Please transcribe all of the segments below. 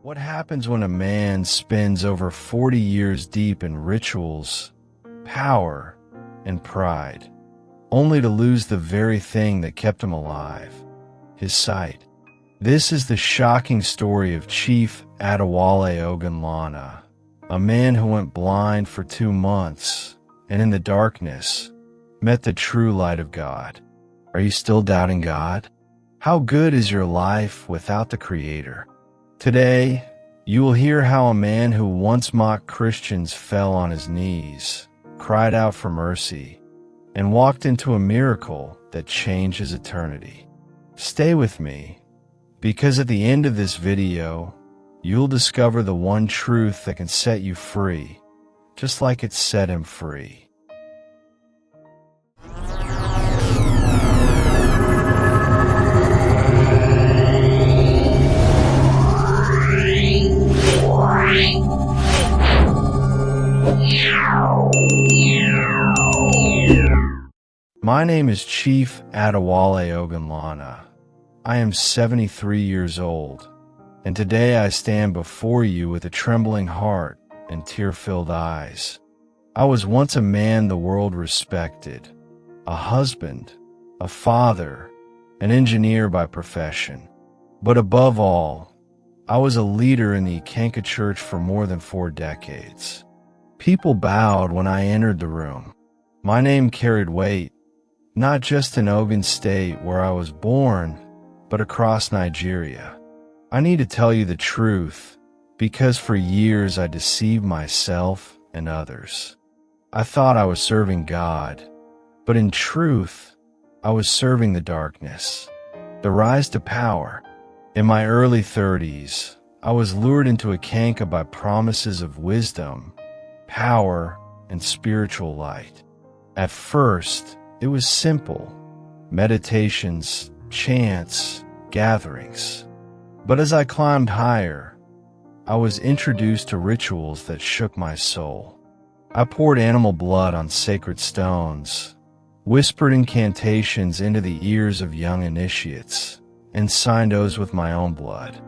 What happens when a man spends over 40 years deep in rituals, power, and pride, only to lose the very thing that kept him alive, his sight? This is the shocking story of Chief Adewale Ogunlana, a man who went blind for 2 months and in the darkness met the true light of God. Are you still doubting God? How good is your life without the Creator? Today, you will hear how a man who once mocked Christians fell on his knees, cried out for mercy, and walked into a miracle that changed his eternity. Stay with me, because at the end of this video, you'll discover the one truth that can set you free, just like it set him free. My name is Chief Adewale Ogunlana. I am 73 years old, and today I stand before you with a trembling heart and tear-filled eyes. I was once a man the world respected, a husband, a father, an engineer by profession. But above all, I was a leader in the Ekanka Church for more than 4 decades. People bowed when I entered the room. My name carried weight, not just in Ogun State where I was born, but across Nigeria. I need to tell you the truth, because for years I deceived myself and others. I thought I was serving God, but in truth, I was serving the darkness, the rise to power. In my early 30s, I was lured into Ekanka by promises of wisdom, power, and spiritual light. At first, it was simple: meditations, chants, gatherings. But as I climbed higher, I was introduced to rituals that shook my soul. I poured animal blood on sacred stones, whispered incantations into the ears of young initiates, and signed oaths with my own blood.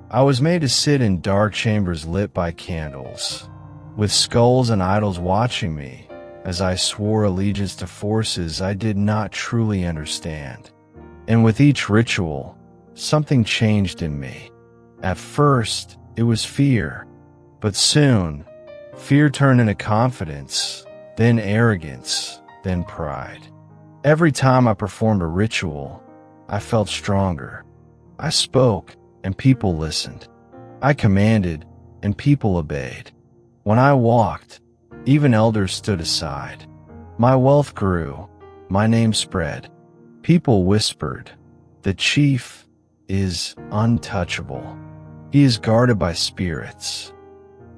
I was made to sit in dark chambers lit by candles, with skulls and idols watching me as I swore allegiance to forces I did not truly understand. And with each ritual, something changed in me. At first, it was fear, but soon, fear turned into confidence, then arrogance, then pride. Every time I performed a ritual, I felt stronger. I spoke, and people listened. I commanded, and people obeyed. When I walked, even elders stood aside. My wealth grew, my name spread. People whispered, "The chief is untouchable. He is guarded by spirits."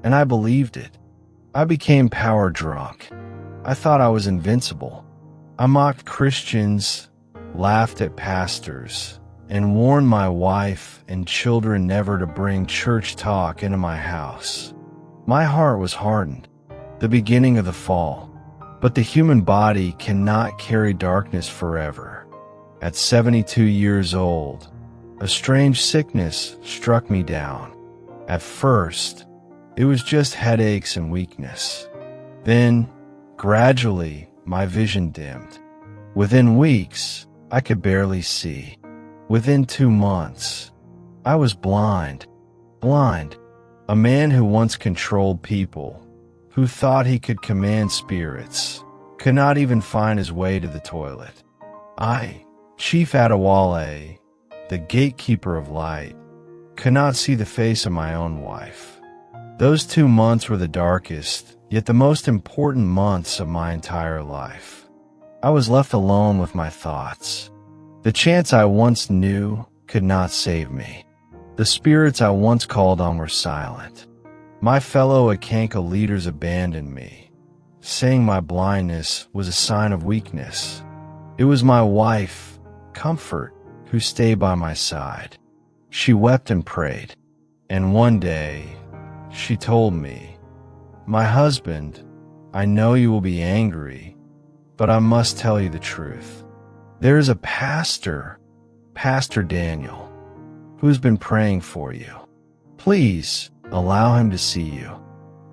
And I believed it. I became power drunk. I thought I was invincible. I mocked Christians, laughed at pastors, and warned my wife and children never to bring church talk into my house. My heart was hardened, the beginning of the fall. But the human body cannot carry darkness forever. At 72 years old, a strange sickness struck me down. At first, it was just headaches and weakness. Then, gradually, my vision dimmed. Within weeks, I could barely see. Within 2 months, I was blind. A man who once controlled people, who thought he could command spirits, could not even find his way to the toilet. I, Chief Adewale, the gatekeeper of light, could not see the face of my own wife. Those 2 months were the darkest, yet the most important months of my entire life. I was left alone with my thoughts. The chants I once knew could not save me. The spirits I once called on were silent. My fellow Ekanka leaders abandoned me, saying my blindness was a sign of weakness. It was my wife, Comfort, who stayed by my side. She wept and prayed, and one day, she told me, "My husband, I know you will be angry, but I must tell you the truth. There is a pastor, Pastor Daniel, who's been praying for you. Please allow him to see you.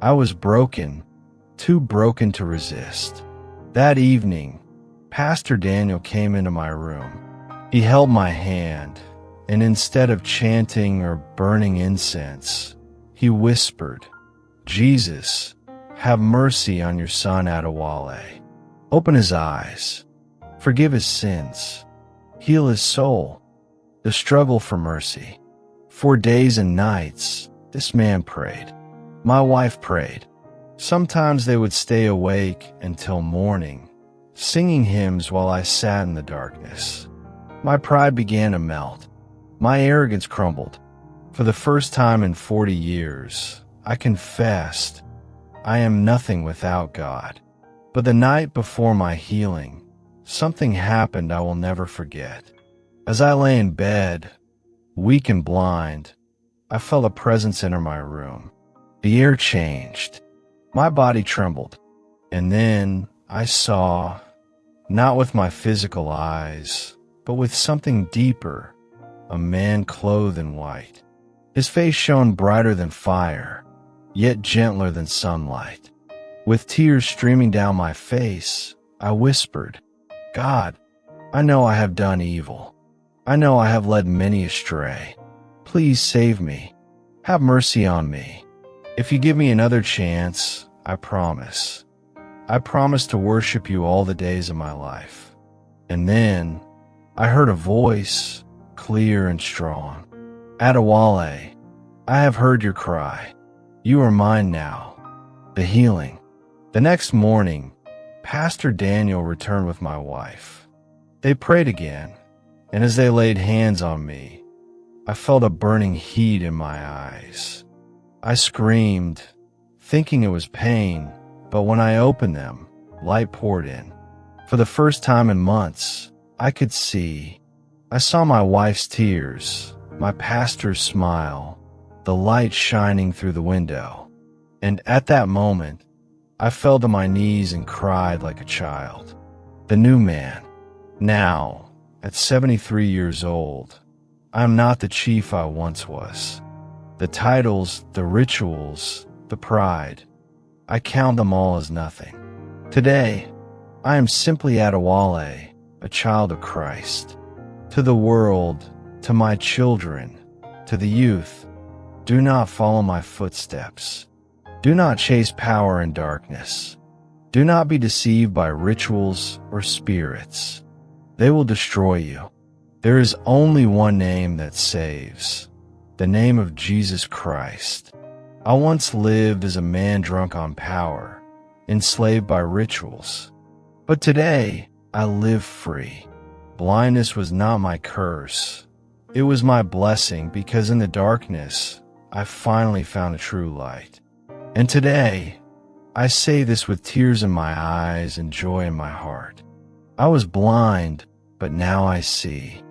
I was broken, too broken to resist. That evening, Pastor Daniel came into my room. He held my hand, and instead of chanting or burning incense, he whispered, "Jesus, have mercy on your son Adewale. Open his eyes, forgive his sins, heal his soul." The struggle for mercy. For days and nights, this man prayed. My wife prayed. Sometimes they would stay awake until morning, singing hymns while I sat in the darkness. My pride began to melt. My arrogance crumbled. For the first time in 40 years, I confessed, I am nothing without God. But the night before my healing, something happened I will never forget. As I lay in bed, weak and blind, I felt a presence enter my room. The air changed. My body trembled. And then I saw, not with my physical eyes, but with something deeper, a man clothed in white. His face shone brighter than fire, yet gentler than sunlight. With tears streaming down my face, I whispered, "God, I know I have done evil. I know I have led many astray. Please save me. Have mercy on me. If you give me another chance, I promise to worship you all the days of my life." And then I heard a voice, clear and strong. "Adewale, I have heard your cry. You are mine now." The healing. The next morning, Pastor Daniel returned with my wife. They prayed again, and as they laid hands on me, I felt a burning heat in my eyes. I screamed, thinking it was pain, but when I opened them, light poured in. For the first time in months, I could see. I saw my wife's tears, my pastor's smile, the light shining through the window. And at that moment, I fell to my knees and cried like a child. The new man. Now, at 73 years old, I am not the chief I once was. The titles, the rituals, the pride, I count them all as nothing. Today, I am simply Adewale, a child of Christ. To the world, to my children, to the youth, do not follow my footsteps. Do not chase power in darkness. Do not be deceived by rituals or spirits. They will destroy you. There is only one name that saves, the name of Jesus Christ. I once lived as a man drunk on power, enslaved by rituals. But today, I live free. Blindness was not my curse. It was my blessing because in the darkness, I finally found a true light. And today, I say this with tears in my eyes and joy in my heart. I was blind, but now I see.